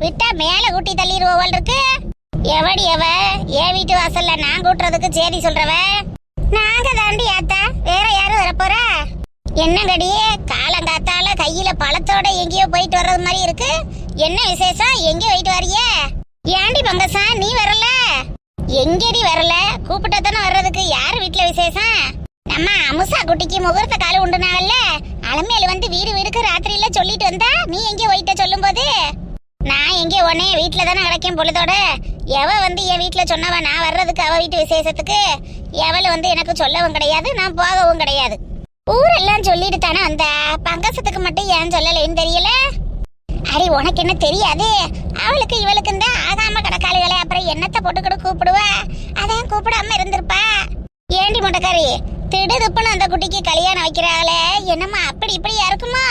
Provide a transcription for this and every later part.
விட்டா மேல கூட்டி தள்ளிடுவோல் இருக்கு. எவடி எவ என் வீட்டு வாசல்ல நான் கூட்டுறதுக்கு சேதி சொல்றவ நாங்க தாண்டி ஆத்தா, வேற யாரும் வரப்போறா? என்னங்கடி காலங்காத்தால கையில பழத்தோட எங்கேயோ போயிட்டு வர்றது மாதிரி இருக்கு. என்ன விசேஷம்? எங்கேயோ போயிட்டு வரிய? ஏண்டி பங்கசா நீ வரல? எங்கடி வரல? கூப்பிட்டதானே வர்றதுக்கு. யாரு வீட்டுல விசேஷம்? நம்ம அமுசா குட்டிக்கு முகூர்த்த காலம் உண்டுனாவல்ல, அலமேலு வந்து வீடு வீடுக்கு ராத்திரியில சொல்லிட்டு வந்தா. நீ எங்கே போயிட்ட சொல்லும் போது நான் எங்கே உடனே வீட்டுல தானே கிடைக்கும் பொழுதோட. எவ வந்து என் வீட்டுல சொன்னவ நான் வர்றதுக்கு அவ வீட்டு விசேஷத்துக்கு? எவளை வந்து எனக்கு சொல்லவும் கிடையாது, நான் போகவும் கிடையாது. ஊரெல்லாம் சொல்லிட்டு தானே வந்தா, பங்கசத்துக்கு மட்டும் ஏன் சொல்லலைன்னு தெரியல. அடி உனக்கு என்ன தெரியாது? அவளுக்கு இவளுக்கு இந்த ஆகாம கடக்காளிகளை அப்புறம் என்னத்தை போட்டுக்கிட்டு கூப்பிடுவா, அதான் கூப்பிடாம இருந்திருப்பா. ஏண்டி முட்டைக்காரி திடுதுப்புன்னு அந்த குட்டிக்கு கல்யாணம் வைக்கிறாங்களே, என்னம்மா அப்படி இப்படியா இருக்குமா?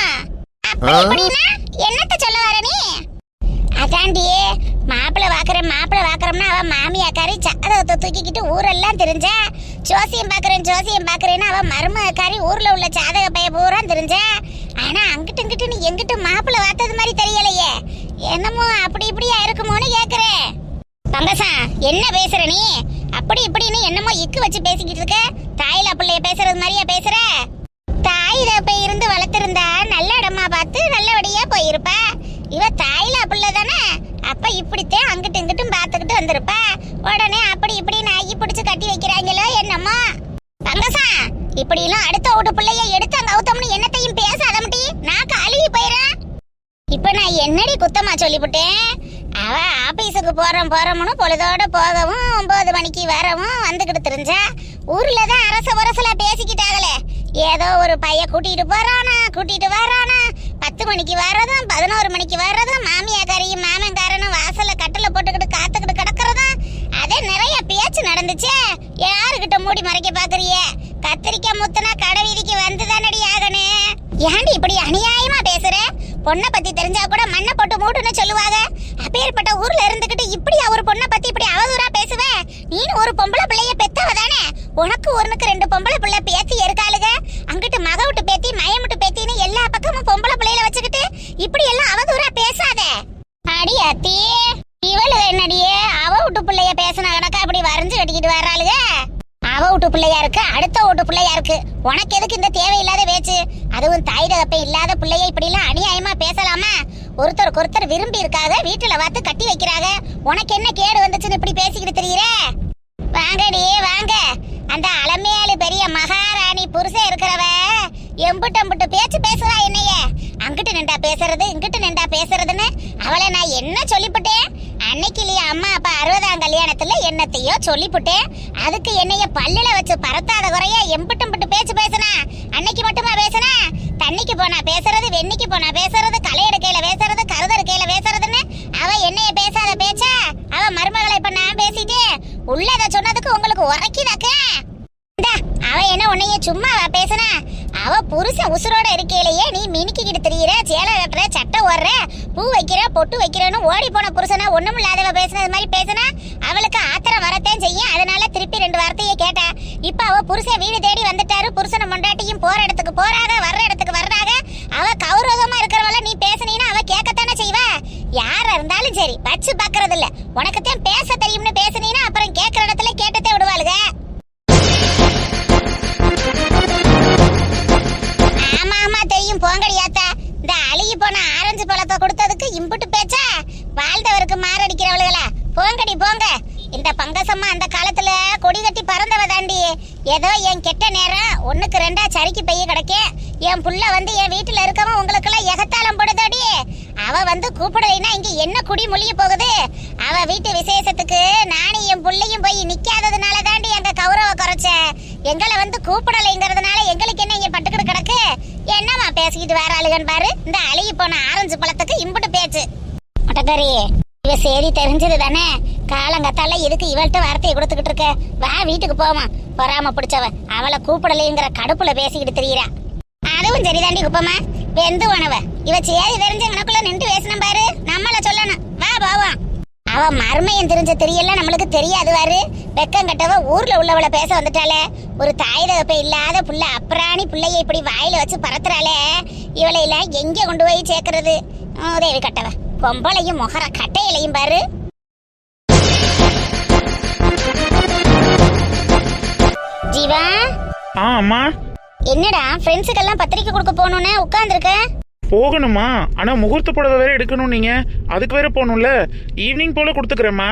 அப்படி இப்படின்னா என்னத்த சொல்ல வர நீ? அதாண்டியே மாப்பிள்ளை வாக்குறோம்னா அவ மாமியாக்காரி சக்கரத்தை தூக்கிக்கிட்டு ஊரெல்லாம் தெரிஞ்சா. ஜோசியம் பாக்குறேன்னு அவ மருமக்காரி ஊர்ல உள்ள சாதக பைய பூரா தெரிஞ்சா. ஆனா அங்கிட்டு இங்கிட்டு நீ எங்கிட்டு மாப்பிள்ளை வாத்தது மாதிரி தெரியலையே, என்னமோ அப்படி இப்படியா இருக்குமோன்னு கேக்குறேன். பங்கசா என்ன பேசுற நீ? அப்படி இப்படின்னு என்னமோ இக்கு வச்சு பேசிக்கிட்டு இருக்க. தாயில பிள்ளைய பேசுறது மாதிரியா பேசுற? தாயில போய் இருந்து வளர்த்திருந்தா நல்ல இடமா பார்த்து நல்லபடியா போயிருப்பா. இவ தாயில பிள்ளை தானே, அப்ப இப்படித்தான் அங்கிட்டு இங்கிட்டும் பார்த்துக்கிட்டு வந்திருப்பா. உடனே அப்படி இப்படி நாயி பிடிச்சு கட்டி வைக்கிறாங்களோ என்னமோ. பங்கசா இப்படி எல்லாம் அடுத்த வீட்டு பிள்ளைய எடுத்து அங்க அவுத்தம்னு என்னத்தையும் பேசாத முட்டி, நான் கழுவி போயிறேன். இப்ப நான் என்னடி குத்தமா சொல்லிவிட்டேன்? அவ ஆபீஸுக்கு போறோம்னு பொழுதோட போகவும் 9 மணிக்கு வரவும் வந்துகிட்டு தெரிஞ்சா. ஊர்ல தான் அரசல பேசிக்கிட்டாங்களே, ஏதோ ஒரு பைய கூட்டிட்டு போறானா கூட்டிட்டு வரானா, 10 மணிக்கு வர்றதும் 11 மணிக்கு வர்றதும், மாமியாக்காரியும் மாமன்காரனும் வாசல்ல கட்டல போட்டுக்கிட்டு காத்துக்கிட்டு கிடக்குறதும், அதே நிறைய பேச்சு நடந்துச்சே. யாருகிட்ட மூடி மறைக்க பாக்குறிய? கத்திரிக்காய் முத்துனா கடை வீதிக்கு வந்துதானடி ஆகனே. ஏண்டி இப்படி அநியாயமா பேசுற? பொண்ணை பத்தி தெரிஞ்சா கூட மண்ணை போட்டு மூட்டுன்னு சொல்லுவாங்க. அப்பேற்பட்ட ஊர்ல இருந்துகிட்டு இப்படியா ஒரு பொண்ணை பத்தி இப்படி அவதூறா பேசுவ? நீனு ஒரு பொம்பளை பிள்ளைய பெத்தவ தானே, உனக்கு ஒண்ணுக்கு 2 பொம்பளை பிள்ளை பேத்தி இருக்காளுங்க. அங்கிட்டு மக விட்டு பேத்தி மயமுட்டு பேத்தின்னு எல்லா பக்கமும் பொம்பளை பிள்ளையில வச்சுக்கிட்டு இப்படி எல்லாம் அவதூறா பேசாத. அடி அத்தி, இவளு என்னடியே அவ விட்டு பிள்ளைய பேசின கணக்கா அப்படி வரைஞ்சு கட்டிக்கிட்டு வர்றாளுங்க. அவ வீட்டு பிள்ளையா இருக்கு, அடுத்த வீட்டு பிள்ளையா இருக்கு. உனக்கு எதுக்கு இந்த தேவையில்லாத பேச்சு? அதுவும் தாய் தகப்ப இல்லாத பிள்ளைய இப்படி எல்லாம் அநியாயமா பேசலாமா? ஒருத்தர் விரும்பி இருக்காக, வீட்டுல பார்த்து கட்டி வைக்கிறாங்க. உனக்கு என்ன கேடு வந்துச்சுன்னு இப்படி பேசிக்கிட்டு தெரியுற? வாங்கடி வாங்க. அந்த அலமேலு பெரிய மகாராணி புருஷன் இருக்கிறவ எம்புட்டு பேச்சு பேசுவா என்னைய. அங்கிட்டு நின்றா பேசுறது இங்கிட்டு நின்றா பேசுறதுன்னு அவளை நான் என்ன சொல்லிவிட்டேன்? அன்னைக்கு இல்லையா அம்மா அப்பா 60ஆம் கல்யாணத்துல என்னத்தையோ சொல்லிவிட்டேன். அதுக்கு என்னைய பல்லுல வச்சு பறத்தாத குறையா எம்புட்டு பேச்சு பேசுனா. அன்னைக்கு மட்டுமா பேசுனா? தண்ணிக்கு போனா பேசுறது, வெண்ணிக்கு போனா பேசுறது, களை எடுக்கையில பேசுறது, கருதறுக்கையில பேசுறதுன்னு அவ என்னைய பேசாத பேச்சா? அவ மருமகளை இப்ப நான் பேசிட்டேன். உள்ளத சொன்னதுக்கு உங்களுக்கு உரைக்கிதாக்க. அவ என்ன உன்னைய சும்மாவா பேசுனா? அவ புருஷன் உசுரோட இருக்கையிலேயே நீ மினிக்கிட்டு திரியிற, சேலை கட்டுற, சட்டை ஓடுற, பூ வைக்கிற, பொட்டு வைக்கிறன்னு ஓடி போன புருஷனா ஒண்ணும் இல்லாதவ பேசுனது மாதிரி பேசுனா அவளுக்கு ஆத்திரம் வரத்தான் செய்யும். அதனால திருப்பி 2 வார்த்தையை கேட்டா. இப்ப அவ புருஷன் வீடு தேடி வந்துட்டாரு. புருஷனை மொண்டாட்டியும் போற இடத்துக்கு போறாக, வர்ற இடத்துக்கு வர்றாக. அவ கௌரவமா இருக்கிறவள நீ பேசுனீன்னா அவ கேட்கத்தானே செய்வா. யாரா இருந்தாலும் சரி வச்சு பாக்குறது இல்ல. உனக்குத்தான் பேச தெரியும்னு பேசுனீன்னா அப்புறம் கேட்கற இடத்துல கேட்டதே விடுவாளுங்க. ஆமா தெரியும், போங்கடியாத்தா. இந்த அழுகி போன ஆரஞ்சு பழத்தை கொடுத்ததுக்கு இம்புட்டு பேச்சா? வாழ்ந்தவருக்கு மாரடிக்கிறவளுகளா? போங்கடி போங்க. இந்த பங்கசம்மா அந்த காலத்துல கொடி கட்டி பறந்தவ தாண்டி. ஏதோ என் கெட்ட நேரம் 1க்கு 2 சரிக்கு பெய்ய கிடைக்க. என் புள்ள வந்து என் வீட்டுல இருக்கவன் உங்களுக்கு எல்லாம் எகத்தாளம் போடுதாடி. அவ வந்து கூப்பிடலைன்னா இங்க என்ன குடி மொழிய போகுது? அவ வீட்டு விசேஷத்துக்கு நானும் என் புள்ளையும் போய் நிக்காததுனால தாண்டி எங்க கௌரவ குறைச்ச. எங்களை வந்து கூப்பிடலைங்கிறதுனால எங்களுக்கு என்ன இங்க பட்டுக்கிட்டு கிடக்கு? என்னமா பேசிக்கிட்டு வர ஆளுகன்னு பாரு. இந்த அழுகி போன ஆரஞ்சு பழத்துக்கு இம்புட்டு பேச்சு. மட்டக்காரி, இவ சேதி தெரிஞ்சது தானே. காலங்கத்தால எதுக்கு இவள்கிட்ட வார்த்தையை கொடுத்துக்கிட்டு இருக்க? வா வீட்டுக்கு போவான். பொறாம பிடிச்சவ அவளை கூப்பிடலைங்கிற கடுப்புல பேசிக்கிட்டு திரியறா. அதுவும் சரிதாண்டி குப்பமா, வெந்து உணவ இவ சேதி தெரிஞ்ச எனக்குள்ள நின்று பேசணும் பாரு. நம்மள சொல்லணும், வா போவான். அவ மர்மையம் தெரிஞ்ச தெரியல நம்மளுக்கு தெரியாது வாரு. வெக்கம் கட்டவ ஊர்ல உள்ளவளை பேச வந்துட்டாளே. ஒரு தாய் தகப்ப இல்லாத புள்ள அப்புறாணி பிள்ளைய இப்படி வாயில வச்சு பறத்துறாளே. இவளை எல்லாம் எங்க கொண்டு போய் சேர்க்கறது? உதவி கட்டவ பொம்பளையும் முகர கட்டையிலையும் பாரு. ஜீவா. அம்மா. என்னடா ஃப்ரெண்ட்ஸுக்கெல்லாம் பத்திரிக்கை கொடுக்க போகணும்னு உட்கார்ந்துருக்க? போகணுமா? ஆனா முகூர்த்த புடவை வேற எடுக்கணும். நீங்க அதுக்கு வேற போகணும்ல. ஈவினிங் போல கொடுத்துக்கிறேம்மா.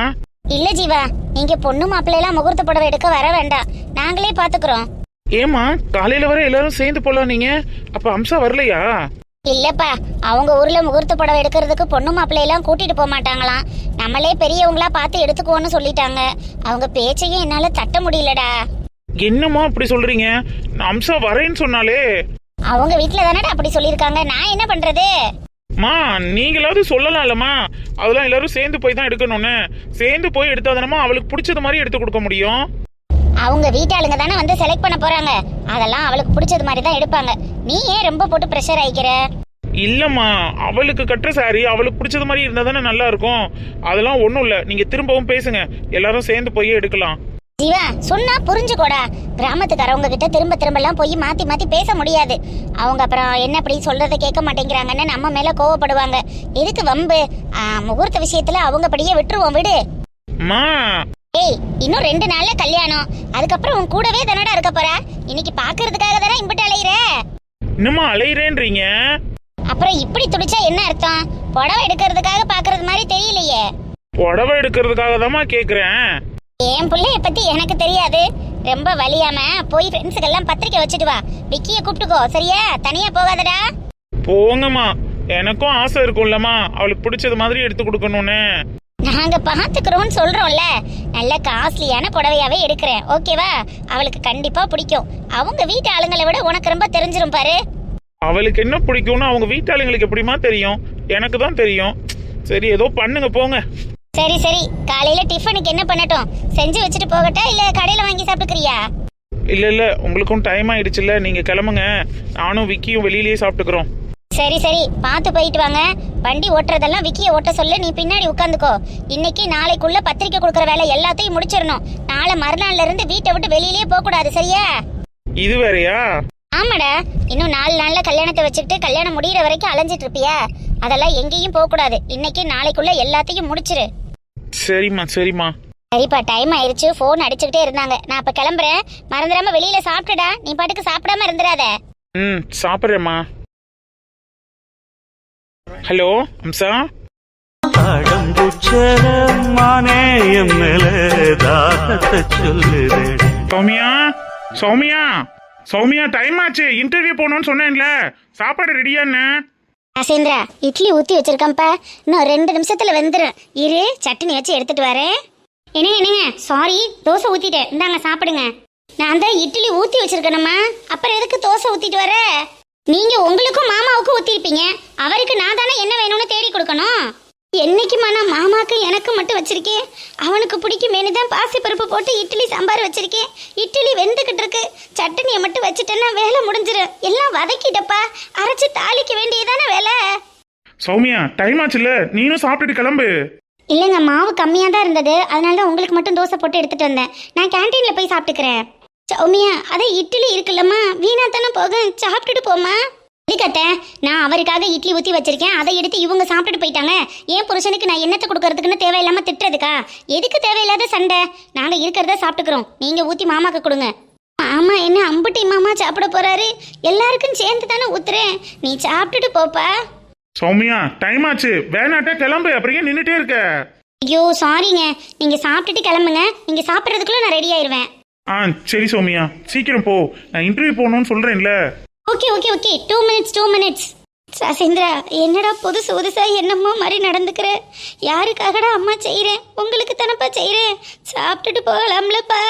இல்ல ஜீவா, நீங்க பொண்ணு மாப்பிள்ளை எல்லாம் முகூர்த்த புடவை எடுக்க வர வேண்டாம், நாங்களே பாத்துக்கிறோம். ஏமா காலையில வர எல்லாரும் சேர்ந்து போலாம். நீங்க அப்ப அம்சா வரலையா? இல்லப்பா, அவங்க ஊர்ல முகூர்த்த புடவை எடுக்கிறதுக்கு பொண்ணு மாப்பிள்ளை எல்லாம் கூட்டிட்டு போக மாட்டாங்களாம். நம்மளே பெரியவங்களா பார்த்து எடுத்துக்கோன்னு சொல்லிட்டாங்க. அவங்க பேச்சையும் என்னால தட்ட முடியலடா. என்னம்மா அப்படி சொல்றீங்க? அம்சா வரேன்னு சொன்னாலே. அவங்க வீட்டுல தானடா அப்படி சொல்லிருக்காங்க, நான் என்ன பண்றது? மா நீங்களாவது சொல்லலாம்லம்மா. அதெல்லாம் எல்லாரும் சேர்ந்து போய் தான் எடுக்கணும்னு. சேர்ந்து போய் எடுத்தாதானமா அவளுக்கு பிடிச்சது மாதிரி எடுத்து கொடுக்க முடியும். அவங்க வீட்டாளுங்க தானே வந்து செலக்ட் பண்ண போறாங்க. அதெல்லாம் அவளுக்கு பிடிச்சது மாதிரி தான் எடுப்பாங்க. நீ ஏன் ரொம்ப போட்டு பிரஷர் ஆயிக்கிற? இல்லம்மா, அவளுக்கு கட்டுற சாரி அவளுக்கு பிடிச்சது மாதிரி இருந்தா தானே நல்லா இருக்கும். அதெல்லாம் ஒண்ணும் இல்ல, நீங்க திரும்பவும் பேசுங்க. எல்லாரும் சேர்ந்து போய் எடுக்கலாம். ஜீவா சொன்னா புரிஞ்சுக்கோடா. கிராமத்துக்காரவங்க கிட்ட திரும்ப திரும்ப எல்லாம் போய் மாத்தி மாத்தி பேச முடியாது. அவங்க அப்புறம் என்ன அப்படி சொல்றதை கேட்க மாட்டேங்கிறாங்கன்னு நம்ம மேல கோவப்படுவாங்க. எதுக்கு வம்பு? முகூர்த்த விஷயத்துல அவங்க படியே விட்டுருவோம், விடு. ஏய், இன்னும் 2 நாள்ல கல்யாணம். அதுக்கப்புறம் உன் கூடவே தானடா இருக்க போற. இன்னைக்கு பாக்குறதுக்காக தானே இம்பிட்டு அலையிற. என்னம்மா அலையிறேன்றீங்க? அப்புறம் இப்படி துடிச்சா என்ன அர்த்தம்? புடவை எடுக்கிறதுக்காக பாக்குறது மாதிரி தெரியலையே. புடவை எடுக்கிறதுக்காக தாம்மா கேக்குறேன். என் பிள்ளைய பத்தி எனக்கு தெரியாது. ரொம்ப வலியாம போய் ஃப்ரெண்ட்ஸுக்கு எல்லாம் பத்திரிக்கை வச்சுட்டு வா. விக்கிய கூப்பிட்டுக்கோ, சரியா? தனியா போகாதடா. போங்கம்மா, எனக்கும் ஆசை இருக்கும்லம்மா அவளுக்கு பிடிச்சது மாதிரி எடுத்து கொடுக்கணும்னு. நாங்க பாத்துக்கிறோம்னு சொல்றோம்ல. நல்ல காஸ்ட்லியான புடவையாவே எடுக்கிறேன், ஓகேவா? அவளுக்கு கண்டிப்பா பிடிக்கும். அவங்க வீட்டு ஆளுங்களை விட உனக்கு ரொம்ப தெரிஞ்சிரும் பாரு. அவளுக்கு என்ன பிடிக்கும்னு அவங்க வீட்டாளுங்களுக்கு எப்படிமா தெரியும்? எனக்கு தான் தெரியும். சரி, ஏதோ பண்ணுங்க போங்க. சரி சரி, காலையில டிஃபனுக்கு என்ன பண்ணட்டும்? செஞ்சு வச்சுட்டு போகட்டா இல்ல கடையில வாங்கி சாப்பிட்டுக்கிறியா? இல்ல உங்களுக்கும் டைம் ஆயிடுச்சுல்ல, நீங்க கிளம்புங்க. நானும் விக்கியும் வெளியிலேயே சாப்பிட்டுக்கிறோம். சரி சரி, பார்த்து போயிட்டு வாங்க. வண்டி ஓட்டுறதெல்லாம் விக்கிய ஓட்ட சொல்லு, நீ பின்னாடி உட்காந்துக்கோ. இன்னைக்கு நாளைக்குள்ள பத்திரிக்கை கொடுக்கற வேலை எல்லாத்தையும் முடிச்சிடணும். நாளை மறுநாள்ல இருந்து வீட்டை விட்டு வெளியிலேயே போக கூடாது, சரியா? இது வேறயா? ஆமாடா, இன்னும் 4 நாள்ல கல்யாணத்தை வச்சுக்கிட்டு கல்யாணம் முடியற வரைக்கும் அலைஞ்சிட்டு இருப்பியா? அதெல்லாம் எங்கேயும் போக கூடாது. இன்னைக்கு நாளைக்குள்ள எல்லாத்தையும் முடிச்சிரு. சரிம்மா சரிம்மா. சரிப்பா, டைம் ஆயிருச்சு. போன் அடிச்சுக்கிட்டே இருந்தாங்க. நான் அப்ப கிளம்புறேன். மறந்துடாம வெளியில சாப்பிட்டுடா. நீ பாட்டுக்கு சாப்பிடாம இருந்துடாத. சாப்பிடுறேம்மா. ஹலோ அம்சா. சௌமியா சௌமியா சௌமியா, டைம் ஆச்சு. இன்டர்வியூ போகணும்னு சொன்னேன்ல, சாப்பாடு ரெடியான்னு? அசேந்திரா, இட்லி ஊத்தி வச்சிருக்கேன்ப்பா. இன்னும் 2 நிமிஷத்துல வந்துடும். இரு, சட்னி வச்சு எடுத்துட்டு வரேன். என்னங்க சாரி, தோசை ஊத்திட்டேன். இந்தாங்க சாப்பிடுங்க. நான் தான் இட்லி ஊத்தி வச்சிருக்கேனம்மா, அப்புறம் எதுக்கு தோசை ஊத்திட்டு வர? நீங்க உங்களுக்கும் மாமாவுக்கும் ஊத்திருப்பீங்க. அவருக்கு நான் தானே என்ன வேணும்னு தேடி கொடுக்கணும். என்னைக்குமா நான் மாமாக்கு எனக்கு மட்டும் வச்சிருக்கேன். அவனுக்கு பிடிக்குமேனு தான் பாசிப்பருப்பு போட்டு இட்லி சாம்பார் வச்சிருக்கேன். இட்லி வெந்துகிட்டு இருக்கு. சட்னியை மட்டும் வச்சுட்டேன்னா வேலை முடிஞ்சிடும். எல்லாம் வதக்கிட்டப்பா, அரைச்சு தாளிக்க வேண்டியதானே வேலை. சௌமியா, டைம் ஆச்சுல்ல, நீனும் சாப்பிட்டுட்டு கிளம்பு. இல்லைங்க, மாவு கம்மியாக தான் இருந்தது. அதனால தான் உங்களுக்கு மட்டும் தோசை போட்டு எடுத்துட்டு வந்தேன். நான் கேன்டீனில் போய் சாப்பிட்டுக்கிறேன். சௌமியா, அதே இட்லி இருக்குல்லம்மா, வீணா தானே போக, சாப்பிட்டுட்டு போமா. இருக்கட்ட, நான் அவருக்காக இட்லி ஊற்றி வச்சிருக்கேன். அதை எடுத்து இவங்க சாப்பிட்டுட்டு போயிட்டாங்க. என் புருஷனுக்கு நான் என்னத்தை கொடுக்கறதுக்குன்னு தேவையில்லாம திட்டுறதுக்கா? எதுக்கு தேவையில்லாத சண்டை? நாங்கள் இருக்கிறத சாப்பிட்டுக்கிறோம். நீங்கள் ஊற்றி மாமாக்கு கொடுங்க. ஆமா, என்ன அம்புட்டி மாமா சாப்பிட போறாரு? எல்லாருக்கும் சேர்ந்து தானே ஊத்துறேன். நீ சாப்பிட்டுட்டு போப்பா. சௌமியா, டைம் ஆச்சு, வேணாட்டே கிளம்பு. அப்புறம் ஏன் நின்னுட்டே இருக்க? ஐயோ சாரிங்க, நீங்க சாப்பிட்டுட்டு கிளம்புங்க. நீங்க சாப்பிட்றதுக்குள்ள நான் ரெடி ஆயிருவேன். சரி சௌமியா, சீக்கிரம் போ. நான் இன்டர்வியூ போகணும்னு சொல்றேன்ல. Okay okay okay, 2 minutes. Sasendra, என்னடா புதுசா என்னமோ மாதிரி நடந்துக்கிற? யாருக்காகடா அம்மா செய்கிறேன்? உங்களுக்கு தானப்பா செய்கிறேன். சாப்பிட்டுட்டு போகலாம்லப்பா.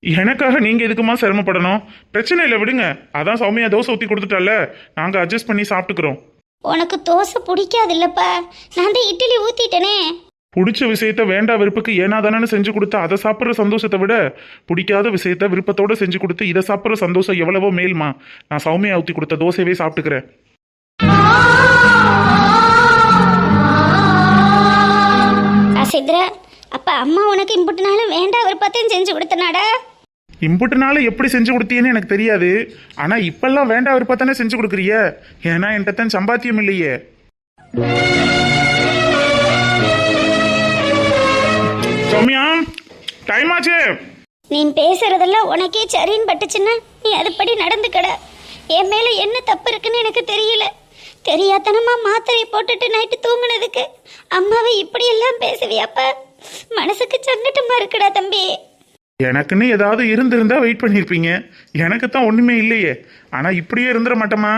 எனக்காக நீங்க எதுக்குமா சிரமப்படணும்? பிரச்சனை இல்லை, விடுங்க. அதான் சௌமியா தோசை ஊற்றி கொடுத்துட்டால, நாங்க அட்ஜஸ்ட் பண்ணி சாப்பிட்டுக்கிறோம். உனக்கு தோசை பிடிக்காது இல்லப்பா? நான் தான் இட்லி ஊத்திட்டேனே. பிடிச்ச விஷயத்த வேண்டா விருப்புக்கு ஏனா தானே செஞ்சு கொடுத்து அதை சாப்பிட்ற சந்தோஷத்தை விட பிடிக்காத விஷயத்த விருப்பத்தோட செஞ்சு கொடுத்து இதை சாப்பிட்ற சந்தோஷம் எவ்வளவோ மேல்மா. நான் சௌமியா ஊற்றி கொடுத்த தோசையவே சாப்பிட்டுக்கிறேன். சித்ரா, அப்ப அம்மா உனக்கு இம்புட்டுனாலும் வேண்டா விருப்பத்தையும் செஞ்சு கொடுத்தனாடா. இம்புட்டுனால எப்படி செஞ்சு கொடுத்தீன்னு எனக்கு தெரியாது. ஆனா இப்பெல்லாம் வேண்டா விருப்பத்தானே செஞ்சு கொடுக்குறிய. ஏன்னா என்கிட்ட தான் சம்பாத்தியம் இல்லையே. சௌமியா, டைம் ஆச்சு. நீ பேசுறதெல்லாம் உனக்கே சரின்னு பட்டுச்சுன்னா நீ அதுபடி நடந்துக்கட. என் மேல என்ன தப்பு இருக்குன்னு எனக்கு தெரியல. தெரியாதனமா மாத்திரையை போட்டுட்டு நைட்டு தூங்குனதுக்கு அம்மாவை இப்படி எல்லாம் பேசுவியாப்பா? மனசுக்கு சங்கட்டமா இருக்குடா தம்பி. எனக்குன்னு ஏதாவது இருந்திருந்தா வெயிட் பண்ணியிருப்பீங்க. எனக்கு தான் ஒண்ணுமே இல்லையே. ஆனா இப்படியே இருந்துட மாட்டோமா?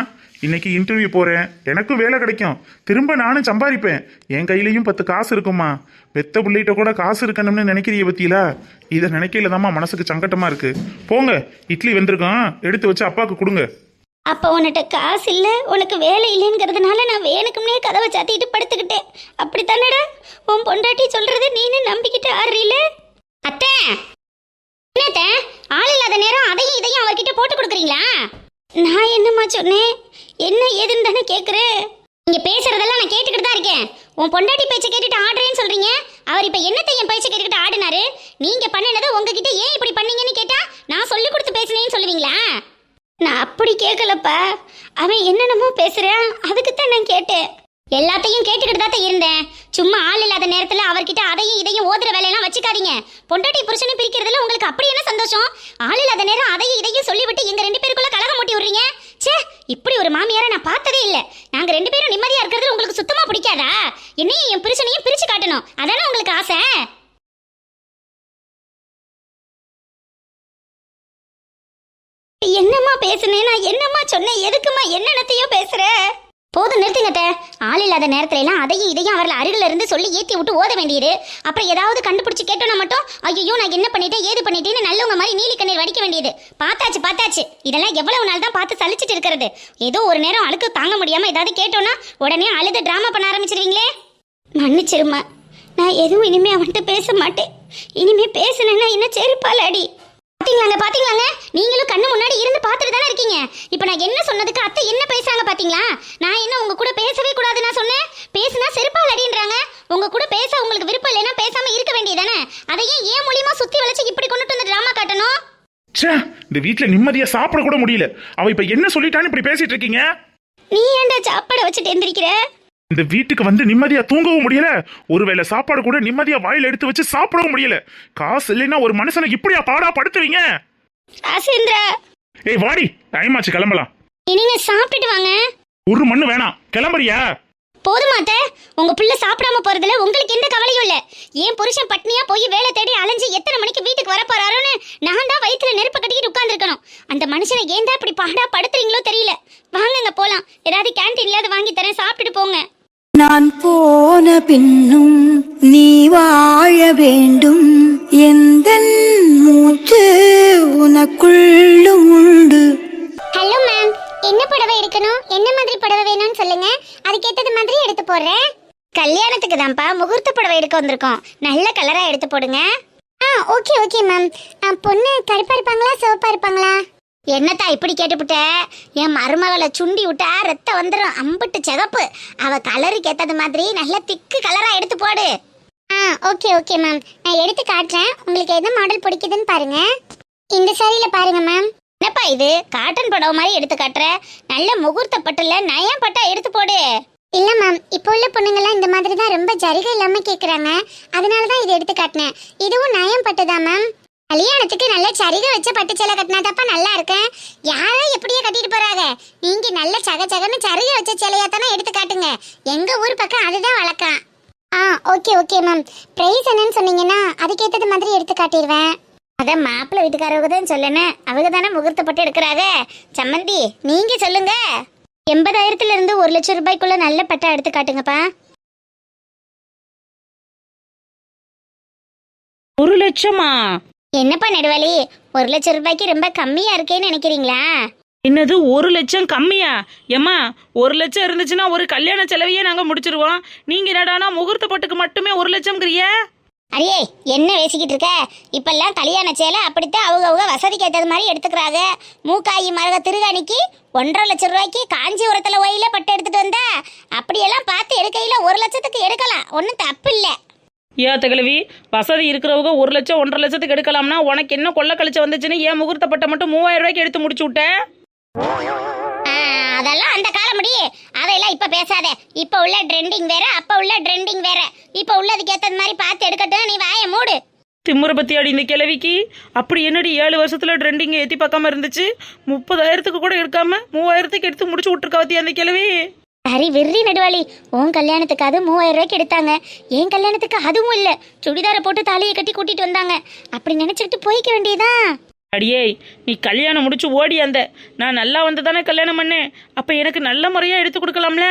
இன்னைக்கு இன்டர்வியூ போறேன், எனக்கும் வேலை கிடைக்கும், திரும்ப நானும் சம்பாதிப்பேன். என் கையிலையும் 10 காசு இருக்குமா? பெத்த பிள்ளைகிட்ட கூட காசு இருக்கணும்னு நினைக்கிறிய பத்தியில இதை நினைக்கல தாம்மா மனசுக்கு சங்கட்டமா இருக்கு. போங்க, இட்லி வெந்திருக்கோம், எடுத்து வச்சு அப்பாவுக்கு கொடுங்க. அப்ப உன்கிட்ட காசு இல்ல, உனக்கு வேலை இல்லைங்கிறதுனால நான் வேணுக்கும்னே கதவை சாத்திட்டு படுத்துக்கிட்டேன். அப்படித்தானடா உன் பொண்டாட்டி சொல்றது நீனு நம்பிக்கிட்டு ஆடுறீல? அத்தை, என்னத்த ஆள் இல்லாத நேரம் அதையும் இதையும் அவர்கிட்ட போட்டு கொடுக்குறீங்களா? நான் என்னம்மா சொன்னேன்? என்ன ஏதுன்னு தானே கேட்குறேன். நீங்க பேசுறதெல்லாம் நான் கேட்டுக்கிட்டு தான் இருக்கேன். உன் பொண்டாட்டி பேச்சை கேட்டுட்டு ஆடுறேன்னு சொல்றீங்க. அவர் இப்ப என்னத்தை என் பேச்சை கேட்டுக்கிட்டு ஆடினாரு? நீங்க பண்ணினதை உங்ககிட்ட ஏன் இப்படி பண்ணீங்கன்னு கேட்டா நான் சொல்லி கொடுத்து பேசினேன்னு சொல்லுவீங்களா? நான் அப்படி கேட்கலப்பா. அவன் என்னென்னமோ பேசுறான், அதுக்குத்தான் நான் கேட்டேன். எல்லாத்தையும் கேட்டுக்கிட்டு தான் இருந்தேன். சும்மா ஆள் இல்லாத நேரத்துல அவர்கிட்ட அதையும் இதையும் ஓதுற வேலையெல்லாம் வச்சுக்காதீங்க. பொண்டாட்டி புருஷனும் பிரிக்கிறதுல உங்களுக்கு அப்படி என்ன சந்தோஷம்? ஆள் இல்லாத நேரம் அதையும் இதையும் சொல்லிவிட்டு எங்க 2 பேருக்குள்ள கலகம் மூட்டி விடுறீங்க. ச்சே, இப்படி ஒரு மாமியாரை நான் பார்த்ததே இல்லை. நாங்க 2 பேரும் நிம்மதியா இருக்கிறது உங்களுக்கு சுத்தமா பிடிக்காதா? என்னையும் என் புருஷனையும் பிரிச்சு காட்டணும், அதானே உங்களுக்கு ஆசை? என்னம்மா பேசுனேன்? நான் என்னம்மா சொன்னேன்? எதுக்குமா என்னென்னத்தையோ பேசுற? போதும், நிறுத்துங்கட்ட. ஆள் இல்லாத நேரத்துல எல்லாம் அதையும் இதையும் அவர்கள் அருகில இருந்து சொல்லி ஏத்தி விட்டு ஓத வேண்டியது. அப்புறம் ஏதாவது கண்டுபிடிச்சு கேட்டோம்னா மட்டும் ஐயோ நான் என்ன பண்ணிட்டேன் ஏது பண்ணிட்டேன்னு நல்லவங்க மாதிரி நீலி கண்ணீர் வடிக்க வேண்டியது. பார்த்தாச்சு. இதெல்லாம் எவ்வளவு நாள் தான் பார்த்து சலிச்சிட்டு இருக்கிறது? ஏதோ ஒரு நேரம் அழுக்கு தாங்க முடியாம ஏதாவது கேட்டோம்னா உடனே அழுது டிராமா பண்ண ஆரம்பிச்சிருவீங்களே. மன்னிச்சிருமா, நான் எதுவும் இனிமே அவன்கிட்ட பேச மாட்டேன். இனிமே பேசுனேன்னா என்ன செருப்பால் அடி. பாத்தீங்களாங்க, நீங்களும் கண்ணு முன்னாடி இருந்து பார்த்துட்டு தானே இருக்கீங்க. இப்ப நான் என்ன சொன்னதுக்கு அத்தை என்ன பேசுறாங்க பாத்தீங்களா? நான் என்ன உங்க கூட பேசவே கூடாது நான் சொன்னேன்? பேசினா செருப்பால் அடின்றாங்க. உங்க கூட பேச உங்களுக்கு விருப்பம் இல்லைன்னா பேசாம இருக்க வேண்டியதானே? அதையும் ஏன் மூலியமா சுத்தி வளைச்சு இப்படி கொண்டுட்டு வந்து டிராமா காட்டணும்? இந்த வீட்டுல நிம்மதியா சாப்பிட கூட முடியல. அவ இப்ப என்ன சொல்லிட்டான்னு இப்படி பேசிட்டு இருக்கீங்க? நீ ஏன்டா சாப்பாடை வச்சுட்டு எந்திரிக்கிற? இந்த வீட்டுக்கு வந்து நிம்மதியா தூங்கவும் முடியல, ஒருவேளை சாப்பாடு கூட நிம்மதியா வாயில எடுத்து வச்சு சாப்பிடவும் முடியல. காசு இல்லைன்னா ஒரு மனுஷனை இப்படியா பாடா படுத்துவீங்க? ராசேந்திரா, ஏய் வாடி, டைம் ஆச்சு, கிளம்பலாம். நீங்க சாப்பிட்டுட்டு வாங்க. ஒரு மண்ணு வேணாம், கிளம்புறியா? போதுமாத்த, உங்க பிள்ளை சாப்பிடாம போறதுல உங்களுக்கு எந்த கவலையும் இல்ல. ஏன் புருஷன் பட்னியா போய் வேலை தேடி அலைஞ்சு எத்தனை மணிக்கு வீட்டுக்கு வர போறாரோன்னு நான் தான் வயிற்றுல நெருப்பு கட்டிக்கிட்டு உட்கார்ந்துருக்கணும். அந்த மனுஷனை ஏன் தான் இப்படி பாடா படுத்துறீங்களோ தெரியல. வாங்குங்க போலாம், ஏதாவது கேன்டீன்ல வாங்கி தரேன், சாப்பிட்டுட்டு போங்க. நான் போன பின்னும் நீ வாழ வேண்டும், எந்தன் மூச்சு உனக்குள்ளும் உண்டு. ஹலோ மேம், என்ன புடவை எடுக்கணும்? என்ன மாதிரி புடவை வேணும்னு சொல்லுங்க, அதுக்கேற்றது மாதிரி எடுத்து போடுறேன். கல்யாணத்துக்கு தான்ப்பா முகூர்த்த புடவை எடுக்க வந்திருக்கோம். நல்ல கலரா எடுத்து போடுங்க. Okay ma'am. பொண்ணு கருப்பா இருப்பாங்களா சிவப்பா இருப்பாங்களா? என்னத்தா இப்படி கேட்டுப்புட்ட? என் மருமகளை சுண்டி விட்டா ரத்தம் வந்துடும், அம்பிட்டு சிகப்பு. அவ கலருக்கு ஏத்தது மாதிரி நல்ல திக்கு கலரா எடுத்து போடு. ஓகே மேம், நான் எடுத்து காட்டுறேன். உங்களுக்கு எந்த மாடல் பிடிக்குதுன்னு பாருங்க. இந்த சாரியில பாருங்க மேம். என்னப்பா இது காட்டன் புடவை மாதிரி எடுத்து காட்டுற? நல்ல முகூர்த்த பட்டுல நயம் பட்டா எடுத்து போடு. இல்ல மேம், இப்போ உள்ள பொண்ணுங்கெல்லாம் இந்த மாதிரி தான் ரொம்ப ஜரிகை இல்லாம கேக்குறாங்க, அதனாலதான் இது எடுத்து காட்டினேன். இதுவும் நயம் பட்டுதான் மேம். கல்யாணத்துக்கு நல்ல சரிகை வச்ச பட்டு சேலை கட்டினாதாப்பா நல்லா இருக்கேன். யாரும் எப்படியே கட்டிட்டு போறாங்க, நீங்க நல்ல சகன்னு சரிகை வச்ச சேலையா தானே எடுத்து காட்டுங்க. எங்க ஊர் பக்கம் அதுதான் வழக்கம். Okay ma'am. பிரைஸ் என்னன்னு சொன்னீங்கன்னா அதுக்கேற்றது மாதிரி எடுத்து காட்டிடுவேன். அதான் மாப்பிள்ளை வீட்டுக்காரவங்க தான் சொல்லணும், அவங்க தானே முகூர்த்தப்பட்டு எடுக்கிறாங்க. சம்மந்தி நீங்க சொல்லுங்க. 80,000 இருந்து 1 லட்சம் ரூபாய்க்குள்ள நல்ல பட்டா எடுத்து காட்டுங்கப்பா. 1 லட்சமா? என்னப்பா நெடுவாளி, 1 லட்சம் ரூபாய்க்கு ரொம்ப கம்மியா இருக்கேன்னு நினைக்கிறீங்களா? என்னது 1,00,000 கம்மியா? ஏம்மா 1,00,000 இருந்துச்சுன்னா ஒரு கல்யாண செலவையே நாங்க முடிச்சிருவோம். நீங்க என்னடானா முகூர்த்த பட்டுக்கு மட்டுமே 1,00,000ங்கறிய? அரியே என்ன பேசிக்கிட்டு இருக்க? இப்பெல்லாம் கல்யாண சேலை அப்படித்தான் அவங்க வசதிக்கு ஏற்றது மாதிரி எடுத்துக்கிறாங்க. மூக்காயி மரக திருகாணிக்கு 1,50,000 ரூபாய்க்கு காஞ்சிபுரத்துல ஓயில பட்டு எடுத்துட்டு வந்தா அப்படியெல்லாம் பார்த்து எடுக்கையில 1,00,000த்துக்கு எடுக்கலாம், ஒன்றும் தப்பு இல்லை. ஏத்த கிழவி, வசதி இருக்கிறவங்க 1,00,000 1,50,000த்துக்கு எடுக்கலாம்னா உனக்கு என்ன கொள்ள கழிச்சு வந்துச்சுன்னு ஏன் முகூர்த்த பட்டை மட்டும் 3,000 ரூபாய்க்கு எடுத்து முடிச்சு விட்ட? அதெல்லாம் அந்த காலம் முடி, அதெல்லாம் இப்ப பேசாத. இப்ப உள்ள ட்ரெண்டிங் வேற, அப்ப உள்ள ட்ரெண்டிங் வேற. இப்ப உள்ளதுக்கு ஏத்தது மாதிரி பார்த்து எடுக்கட்டும், நீ வாயை மூடு. திமுறை பத்தி அடி இந்த கிழவிக்கு. அப்படி என்னடி 7 வருஷத்துல ட்ரெண்டிங் ஏத்தி பார்க்காம இருந்துச்சு? 30,000த்துக்கு கூட எடுக்காம 3,000த்துக்கு எடுத்து முடிச்சு விட்டுருக்கா பத்தியா அந்த கிழவி? சரி வெறி நடுவாளி, உன் கல்யாணத்துக்கு அது 3,000 ரூபாய்க்கு எடுத்தாங்க, என் கல்யாணத்துக்கு அதுவும் இல்ல, சுடிதாரை போட்டு தாலியை கட்டி கூட்டிட்டு வந்தாங்க. அப்படி நினைச்சுக்கிட்டு போய்க்க வேண்டியதான். அடியே, நீ கல்யாணம் முடிச்சு ஓடி அந்த நான் நல்லா வந்து தானே கல்யாணம் பண்ணேன். அப்ப எனக்கு நல்ல முறையா எடுத்து கொடுக்கலாம்ல?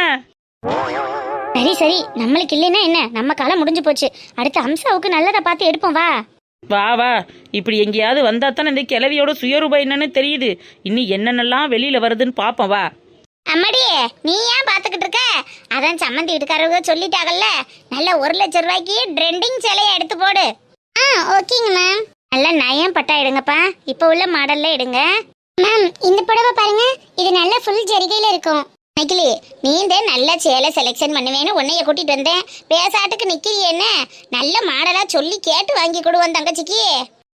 சரி சரி, நம்மளுக்கு இல்லைன்னா என்ன, நம்ம காலம் முடிஞ்சு போச்சு. அடுத்த அம்சாவுக்கு நல்லதை பார்த்து எடுப்போம் வா. வா வா, இப்படி எங்கேயாவது வந்தா தானே இந்த கிழவியோட சுயரூபம் என்னன்னு தெரியுது. இன்னும் என்னென்னலாம் வெளியில வருதுன்னு பாப்போம் வா. அம்மாடியே, நீ ஏன் பாத்துக்கிட்டு இருக்க? அதான் சம்மந்தி வீட்டுக்காரங்க சொல்லிட்டாங்கல்ல, நல்ல 1,00,000 ரூபாய்க்கு ட்ரெண்டிங் சேலையை எடுத்து போடு. ஓகேங்க மேம். நல்ல நயம் பட்டா எடுங்கப்பா, இப்போ உள்ள மாடல்ல எடுங்க. மேம் இந்த புடவை பாருங்க, இது நல்ல ஃபுல் ஜரிகையில இருக்கும். நிக்கிலி, நீ இந்த நல்ல சேலை செலெக்ஷன் பண்ணுவேன்னு உன்னைய கூட்டிட்டு வந்தேன். பேசாட்டுக்கு நிக்கிலி என்ன? நல்ல மாடலா சொல்லி கேட்டு வாங்கி கொடுவோம் தங்கச்சிக்கு.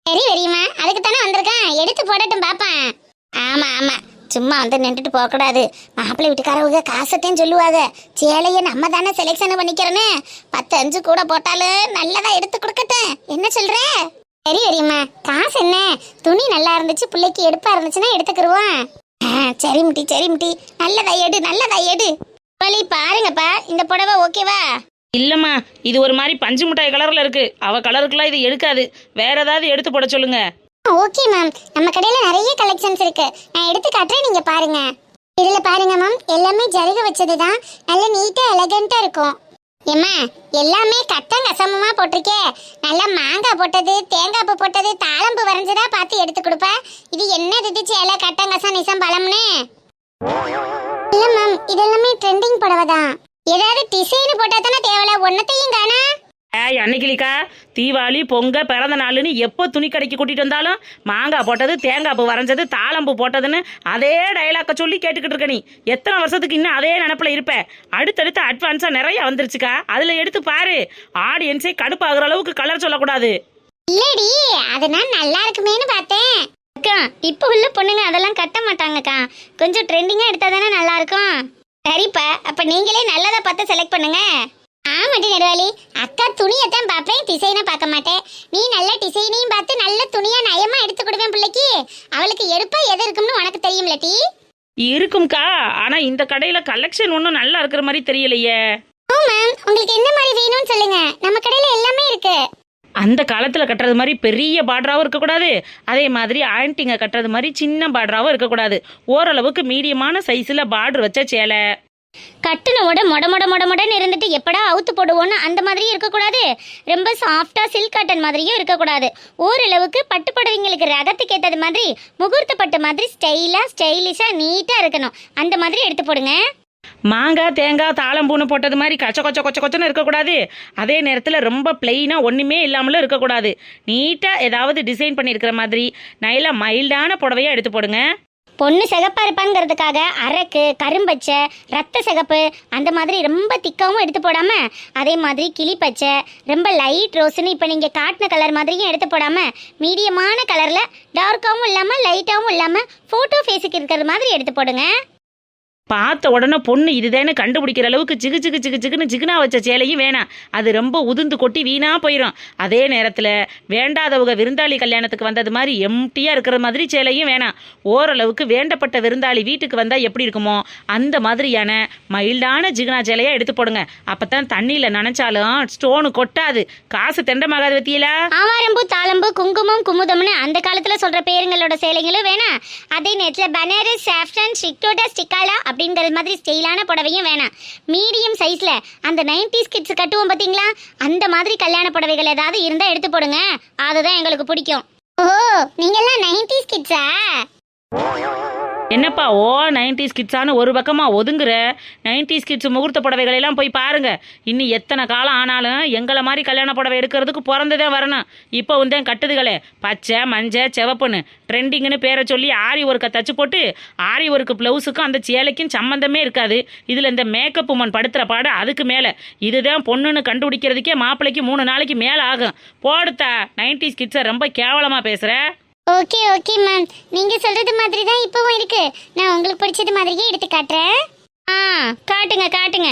சரி வெறியுமா, அதுக்கு தானே வந்திருக்கேன், எடுத்து போடட்டும் பாப்பேன். ஆமா ஆமா, சும்மா வந்து நின்றுட்டு போகக்கூடாது. மாப்பிள்ளை வீட்டுக்காரவங்க காசத்தையும் சொல்லுவாங்க. சேலையை நம்ம தானே செலெக்ஷன் பண்ணிக்கிறேன்னு 10-5 கூட போட்டாலும் நல்லதா எடுத்து கொடுக்கட்டும். என்ன சொல்ற? சரி வரியுமா, காசு என்ன, துணி நல்லா இருந்துச்சு, பிள்ளைக்கு எடுப்பா இருந்துச்சுன்னா எடுத்துக்கிருவோம். சரி முட்டி சரி முட்டி, நல்லதா எடு நல்லதா எடு. வழி பாருங்கப்பா, இந்த புடவை ஓகேவா? இல்லம்மா, இது ஒரு மாதிரி பஞ்சு மிட்டாய் கலர்ல இருக்கு. அவ கலருக்குலாம் இது எடுக்காது. வேற ஏதாவது எடுத்து போட சொல்லுங்க. ஓகே மேம், நம்ம கடையில நிறைய கலெக்ஷன்ஸ் இருக்கு, நான் எடுத்து காட்டுறேன், நீங்க பாருங்க. இதுல பாருங்க மேம், எல்லாமே ஜருக வச்சதுதான், நல்ல நீட்டா எலகண்டா இருக்கும். ஏம்மா எல்லாமே கட்டம் கசமமா போட்டிருக்கே, நல்லா மாங்காய் போட்டது, தேங்காய் பூ போட்டது, தாளம்பு வரைஞ்சதா பார்த்து எடுத்து கொடுப்பா. இது என்ன திதிச்சு எல்லாம் கட்டம் கசம் நிசம் பழம்னு? இல்ல மேம், இதெல்லாமே ட்ரெண்டிங் புடவை தான். ஏதாவது டிசைன் போட்டா தானே தேவல, ஒன்னத்தையும் காணா. ஏய் அன்னைக்கிலிக்கா, தீபாவளி பொங்க பிறந்த நாளுன்னு எப்போ துணி கடைக்கு கூட்டிட்டு வந்தாலும் மாங்காய் போட்டது, தேங்காய் பூ வரைஞ்சது, தாளம்பூ போட்டதுன்னு அதே டைலாக்க சொல்லி கேட்டுக்கிட்டு இருக்க. நீ எத்தனை வருஷத்துக்கு இன்னும் அதே நினப்பில் இருப்ப? அடுத்தடுத்து அட்வான்ஸா நிறைய வந்துருச்சுக்கா, அதுல எடுத்து பாரு. ஆடியன்ஸே கடுப்பாகிற அளவுக்கு கலர் சொல்லக்கூடாது. இல்லடி, அதெல்லாம் நல்லா இருக்குமேன்னு பார்த்தேன். அக்கா இப்போ உள்ள பொண்ணுங்க அதெல்லாம் கட்ட மாட்டாங்கக்கா, கொஞ்சம் ட்ரெண்டிங்கா எடுத்தா தானே நல்லா இருக்கும். சரிப்பா, அப்ப நீங்களே நல்லதா பார்த்து செலக்ட் பண்ணுங்க. ஆமாட்டி நெடுவாளி, அக்கா துணியத்தான் பார்ப்பேன், டிசைனை பார்க்க மாட்டேன். நீ நல்ல டிசைனையும் பார்த்து நல்ல துணியா நயமா எடுத்து கொடுவேன் பிள்ளைக்கு. அவளுக்கு எடுப்பா எது இருக்கும்னு உனக்கு தெரியும்லட்டி? இருக்கும்க்கா, ஆனா இந்த கடையில கலெக்ஷன் ஒன்றும் நல்லா இருக்கிற மாதிரி தெரியலையே. ஓ மேம், உங்களுக்கு என்ன மாதிரி வேணும்னு சொல்லுங்க, நம்ம கடையில எல்லாமே இருக்கு. அந்த காலத்துல கட்டுறது மாதிரி பெரிய பார்டராகவும் இருக்கக்கூடாது, அதே மாதிரி ஆன்டிங்க கட்டுறது மாதிரி சின்ன பார்டராகவும் இருக்கக்கூடாது. ஓரளவுக்கு மீடியமான சைஸ்ல பார்டர் வச்ச சேலை. கட்டுனோட மொட மொட மொட மொடன்னு இருந்துட்டு எப்படா அவுத்து போடுவோன்னு அந்த மாதிரியும் இருக்கக்கூடாது, ரொம்ப சாஃப்டா சில்க் காட்டன் மாதிரியும் இருக்கக்கூடாது. ஓரளவுக்கு பட்டு புடவைங்களுக்கு ரகத்துக்கு ஏற்றது மாதிரி முகூர்த்த பட்டு மாதிரி ஸ்டைலிஷா நீட்டா இருக்கணும். அந்த மாதிரி எடுத்து போடுங்க. மாங்காய் தேங்காய் தாளம்பூன்னு போட்டது மாதிரி கச்ச கொச்ச கொச்ச கொச்சன்னு இருக்கக்கூடாது. அதே நேரத்தில் ரொம்ப பிளெயினாக ஒன்றுமே இல்லாமலும் இருக்கக்கூடாது. நீட்டாக ஏதாவது டிசைன் பண்ணியிருக்கிற மாதிரி நல்ல மைல்டான புடவையாக எடுத்து போடுங்க. பொண்ணு சிகப்பா இருப்பாங்கிறதுக்காக அரக்கு, கரும்பச்சை, ரத்த சிகப்பு அந்த மாதிரி ரொம்ப திக்காவும் எடுத்து போடாம, அதே மாதிரி கிளிப்பச்சை, ரொம்ப லைட் ரோஸ்ன்னு இப்போ நீங்கள் காட்டின கலர் மாதிரியும் எடுத்து போடாம, மீடியமான கலரில் டார்க்காகவும் இல்லாமல் லைட்டாகவும் இல்லாமல் ஃபோட்டோ ஃபேஸுக்கு இருக்கிற மாதிரி எடுத்து போடுங்க. பார்த்த உடனே பொண்ணு இதுதானே கண்டுபிடிக்கிற அளவுக்கு ஜிகு ஜிகு ஜிகு ஜிகுன்னு ஜிகுனா வச்ச சேலையும் வேணாம். அது ரொம்ப உதிர்ந்து கொட்டி வீணா போயிடும். அதே நேரத்தில் வேண்டாதவங்க விருந்தாளி கல்யாணத்துக்கு வந்தது மாதிரி எம்டியாக இருக்கிற மாதிரி சேலையும் வேணாம். ஓரளவுக்கு வேண்டப்பட்ட விருந்தாளி வீட்டுக்கு வந்தால் எப்படி இருக்குமோ அந்த மாதிரியான மைல்டான ஜிகுனா சேலையாக எடுத்து போடுங்க. அப்போ தான் தண்ணியில் நனைச்சாலும் ஸ்டோனு கொட்டாது, காசு தெண்டமாகாது. வத்தியில ஆவாரம்பூ, தாளம்பூ, குங்குமம், குமுதம்னு அந்த காலத்தில் சொல்கிற பேருங்களோட சேலைங்களும் வேணாம். அதே நேரத்தில் பனாரஸ், சாஃப்ரான், ஸ்டிக்டோட்டா, ஸ்டிக்காலா அப்படிங்கிற மாதிரி ஸ்டைலான புடவையும் வேணாம். மீடியம் சைஸ்ல அந்த 90s கிட்ஸ் கட்டுவோம் பாத்தீங்களா, அந்த மாதிரி கல்யாண புடவைகள் ஏதாவது இருந்தா எடுத்து போடுங்க, அதுதான் எங்களுக்கு பிடிக்கும். ஓ நீங்க எல்லாம் 90s கிட்ஸா? என்னப்பா 90s கிட்ஸான்னு ஒரு பக்கமா ஒதுங்குற. 90s கிட்ஸ் முகூர்த்த புடவைகளை எல்லாம் போய் பாருங்க. இன்னும் எத்தனை காலம் ஆனாலும் எங்களை மாதிரி கல்யாண புடவை எடுக்கிறதுக்கு பிறந்ததே வரணும். இப்போ வந்து கட்டுதுகளே பச்சை மஞ்சள் சிவப்புன்னு ட்ரெண்டிங்னு பேரை சொல்லி ஆரி ஒர்க்கை தச்சு போட்டு ஆரி ஒர்க்கு ப்ளவுஸுக்கும் அந்த சேலைக்கும் சம்மந்தமே இருக்காது. இதில் இந்த மேக்கப் உமன் படுத்துகிற பாடு அதுக்கு மேலே. இதுதான் பொண்ணுன்னு கண்டுபிடிக்கிறதுக்கே மாப்பிள்ளைக்கு 3 நாளைக்கு மேலே ஆகும். போடுத்தா 90s கிட்ஸை ரொம்ப கேவலமாக பேசுகிற. ஓகே ஓகே மேம், நீங்க சொல்றது மாதிரி தான் இப்பவும் இருக்கு. நான் உங்களுக்கு பிடிச்சது மாதிரியே எடுத்து காட்டுறேன். காட்டுங்க காட்டுங்க.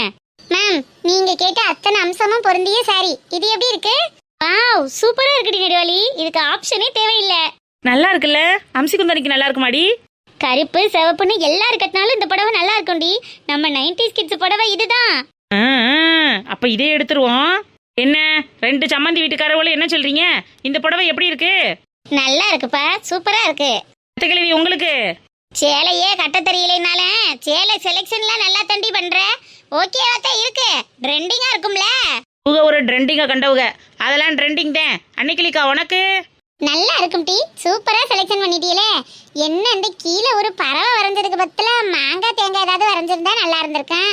மேம், நீங்க கேட்ட அத்தனை அம்சமும் பொருந்திய சாரி. இது எப்படி இருக்கு? வாவ், சூப்பரா இருக்குடி நெடுவாளி. இதுக்கு ஆப்ஷனே தேவையில்லை. நல்லா இருக்குல்ல? அம்சி குந்தனிக்கு நல்லா இருக்குமாடி? கருப்பு சிவப்புன்னு எல்லாரும் கட்டினாலும் இந்த புடவை நல்லா இருக்கும்டி. நம்ம 90s கிட்ஸ் புடவை இதுதான். அப்ப இதே எடுத்துருவோம். என்ன 2 சம்மந்தி வீட்டுக்காரவங்களும் என்ன சொல்றீங்க? இந்த புடவை எப்படி இருக்கு? நல்லா இருக்குப்பா, சூப்பரா இருக்கு. கிழவி உங்களுக்கு சேலையே கட்ட தெரியலனால சேலை செலெக்ஷன்லாம் நல்லா தண்டி பண்ற. ஓகேவா தான் இருக்கு, ட்ரெண்டிங்கா இருக்கும்ல. உங்க ஒரு ட்ரெண்டிங்கா கண்டவுக, அதெல்லாம் ட்ரெண்டிங் தான். அன்னைக்கிளிக்கா உனக்கு நல்லா இருக்கும் டி, சூப்பரா செலெக்ஷன் பண்ணிட்டீங்களே. என்ன இந்த கீழே ஒரு பறவை வரைஞ்சதுக்கு பத்தில மாங்காய் தேங்காய் ஏதாவது வரைஞ்சிருந்தா நல்லா இருந்திருக்கேன்.